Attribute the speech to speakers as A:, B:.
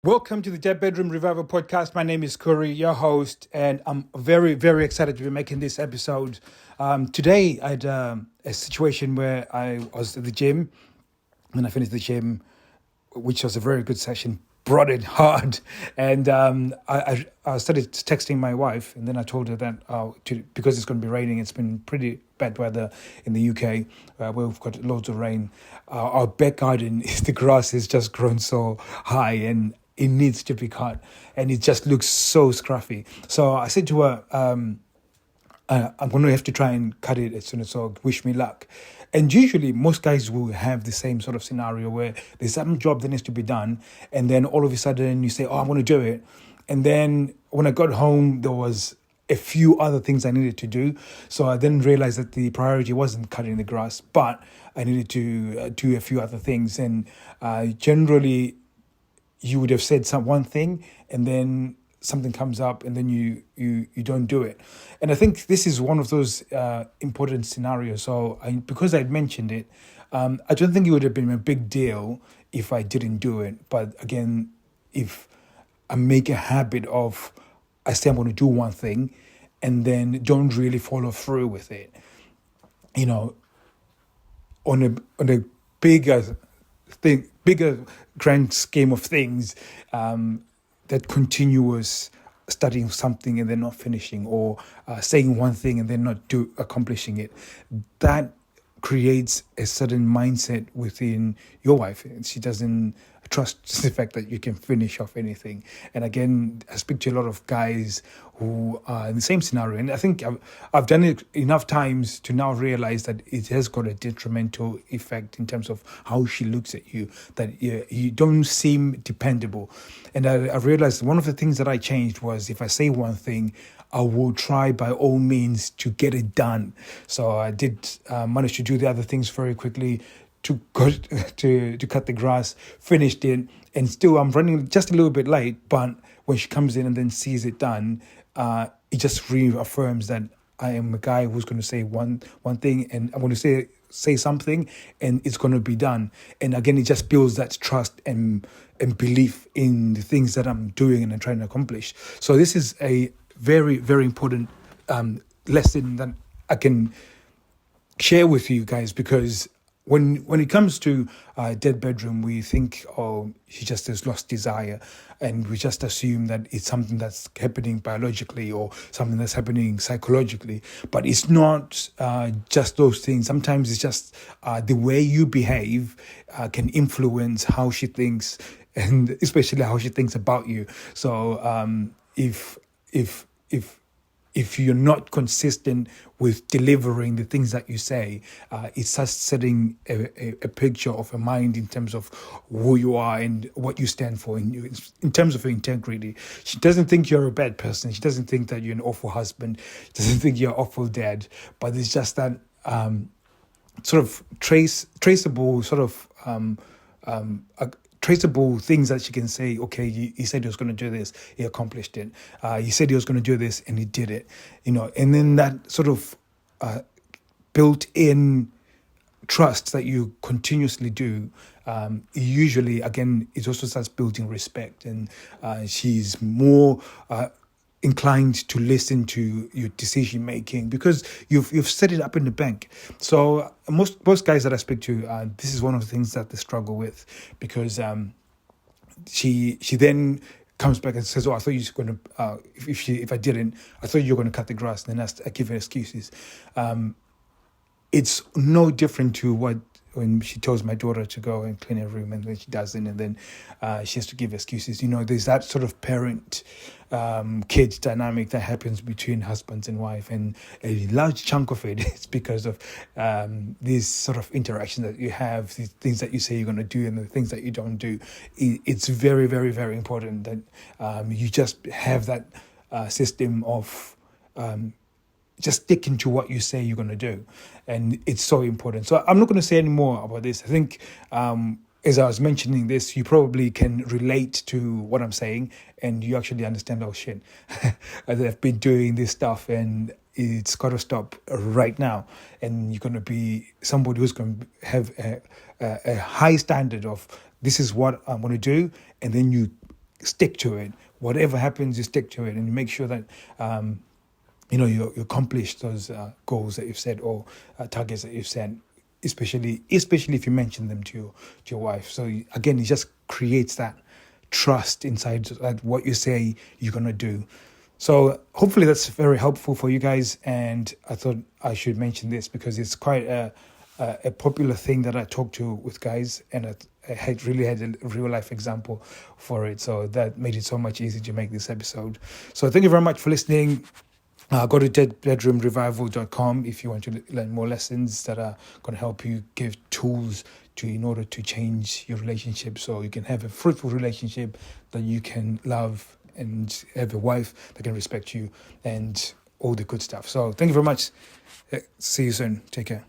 A: Welcome to the Dead Bedroom Revival Podcast. My name is Curry, your host, and I'm very, very excited to be making this episode. Today, I had a situation where I was at the gym. When I finished the gym, which was a very good session, brought it hard, and I started texting my wife, and then I told her that because it's going to be raining, it's been pretty bad weather in the UK, where we've got loads of rain. Our back garden the grass has just grown so high, and it needs to be cut, and it just looks so scruffy. So I said to her, I'm going to have to try and cut it as soon as so wish me luck. And usually most guys will have the same sort of scenario where there's some job that needs to be done, and then all of a sudden you say, oh, I'm going to do it. And then when I got home, there was a few other things I needed to do. So I then realized that the priority wasn't cutting the grass, but I needed to do a few other things. And generally, you would have said one thing, and then something comes up, and then you don't do it. And I think this is one of those important scenarios. So because I'd mentioned it, I don't think it would have been a big deal if I didn't do it. But again, if I make a habit of, I say I'm going to do one thing, and then don't really follow through with it, on a bigger grand scheme of things, that continuous studying something and then not finishing, or saying one thing and then not accomplishing it, that creates a certain mindset within your wife. She doesn't trust the fact that you can finish off anything. And again, I speak to a lot of guys who are in the same scenario, and I think I've done it enough times to now realize that it has got a detrimental effect in terms of how she looks at you, that you don't seem dependable. And I realized one of the things that I changed was, if I say one thing, I will try by all means to get it done. So I did manage to do the other things very quickly, to cut the grass, finished it, and still I'm running just a little bit late. But when she comes in and then sees it done, it just reaffirms that I am a guy who's going to say one thing, and I'm going to say something, and it's going to be done. And again, it just builds that trust and belief in the things that I'm doing and I'm trying to accomplish. So this is a very, very important lesson that I can share with you guys, because when it comes to dead bedroom, we think, oh, she just has lost desire, and we just assume that it's something that's happening biologically or something that's happening psychologically. But it's not just those things. Sometimes it's just the way you behave can influence how she thinks, and especially how she thinks about you. So if you're not consistent with delivering the things that you say, it's just setting a picture of a mind in terms of who you are and what you stand for in terms of your integrity. She doesn't think you're a bad person. She doesn't think that you're an awful husband. She doesn't think you're an awful dad. But it's just that sort of traceable sort of traceable things that she can say, okay, he said he was going to do this, he accomplished it. He said he was going to do this, and he did it. And then that sort of built-in trust that you continuously do, usually, again, it also starts building respect, and she's more inclined to listen to your decision making, because you've set it up in the bank. So most guys that I speak to, this is one of the things that they struggle with, because she then comes back and says, "Oh, I thought you were going to if I didn't, I thought you were going to cut the grass." And then I give her excuses. It's no different to when she tells my daughter to go and clean her room, and then she doesn't, and then she has to give excuses. There's that sort of parent kid dynamic that happens between husbands and wife, and a large chunk of it is because of these sort of interactions that you have, these things that you say you're going to do and the things that you don't do. It's very, very, very important that you just have that system of just sticking to what you say you're going to do. And it's so important. So I'm not going to say any more about this. I think as I was mentioning this, you probably can relate to what I'm saying, and you actually understand, oh shit, I've been doing this stuff and it's got to stop right now. And you're going to be somebody who's going to have a high standard of, this is what I'm going to do, and then you stick to it. Whatever happens, you stick to it, and you make sure that you accomplish those goals that you've set, or targets that you've set. Especially if you mention them to your wife. So again, it just creates that trust inside that what you say you're gonna do. So hopefully that's very helpful for you guys. And I thought I should mention this because it's quite a popular thing that I talk to with guys, and I had a real life example for it. So that made it so much easier to make this episode. So thank you very much for listening. Go to deadbedroomrevival.com if you want to learn more lessons that are going to help you give tools in order to change your relationship, so you can have a fruitful relationship that you can love and have a wife that can respect you and all the good stuff. So thank you very much. See you soon. Take care.